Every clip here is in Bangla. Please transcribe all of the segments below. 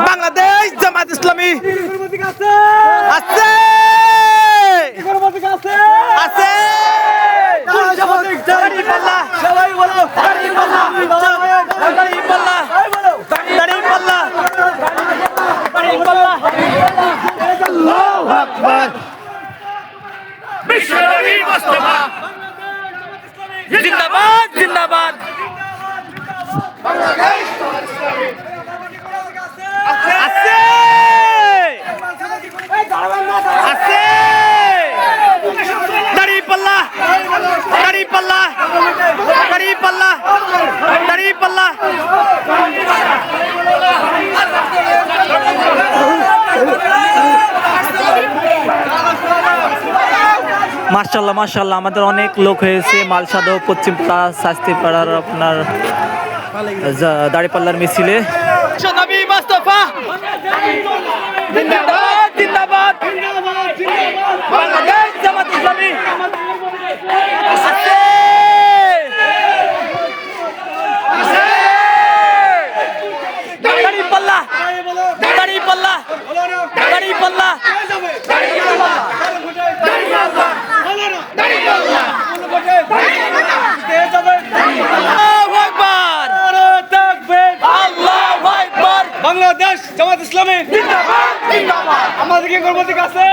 বাংলাদেশ জামাত ইসলামী আছে আছে সবাই বলো জিন্দাবাদ জিন্দাবাদ আছে আছে দাড়ি পাল্লা দাড়ি পাল্লা দাড়ি পাল্লা দাড়ি পাল্লা মাশাআল্লাহ মাশাআল্লাহ আমাদের অনেক লোক হয়েছে মালসাদহ পশ্চিমপাড়া শাস্তিপাড়ার আপনার দাড়িপাল্লার মিছিলে নবী মুস্তাফা জিন্দাবাদ জিন্দাবাদ বাংলাদেশ জামাত ইসলামী আছে দাড়িপাল্লা দাড়িপাল্লা দাড়িপাল্লা বাংলাদেশ জামাত ইসলামী আমাদের কি কর্মী আছে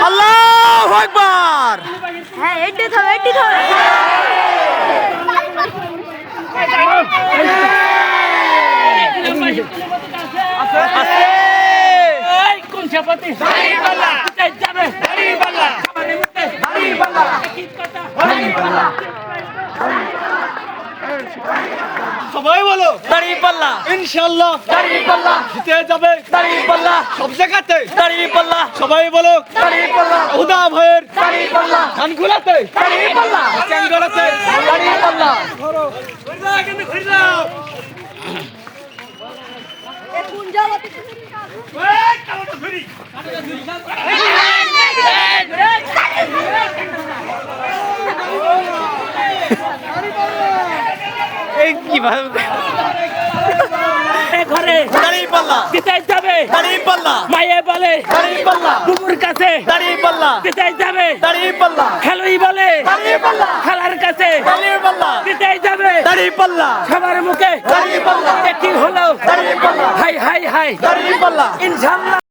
আল্লাহু আকবার। হ্যাঁ এটি তো আছে এই কোন ছাপাতি দাড়িপাল্লা যাবে দাড়িপাল্লা দাড়িপাল্লা কি কথা দাড়িপাল্লা সবাই বলো দাড়িপাল্লা ইনশাআল্লাহ দাড়িপাল্লা জিতে যাবে দাড়িপাল্লা সব জায়গাতে দাড়িপাল্লা সবাই বলো দাড়িপাল্লা হুদা ভাইয়ের দাড়িপাল্লা ধানগুলাতে দাড়িপাল্লা চেঙ্গলাতে দাড়িপাল্লা ধরো ঘুরে যাও এ কোন জায়গাতে এই কামটা ধরি এই কিভাবে ঘরে দাড়িপাল্লা দিতে যাবে দাড়িপাল্লা মায়ে বলে দাড়িপাল্লা বুবুর কাছে দাড়িপাল্লা দিতে যাবে দাড়িপাল্লা খেলোই বলে দাড়িপাল্লা খেলার কাছে দাড়িপাল্লা দিতে যাবে দাড়িপাল্লা সবার মুখে দাড়িপাল্লা কি হলো দাড়িপাল্লা হাই হাই হাই দাড়িপাল্লা ইনশাআল্লাহ।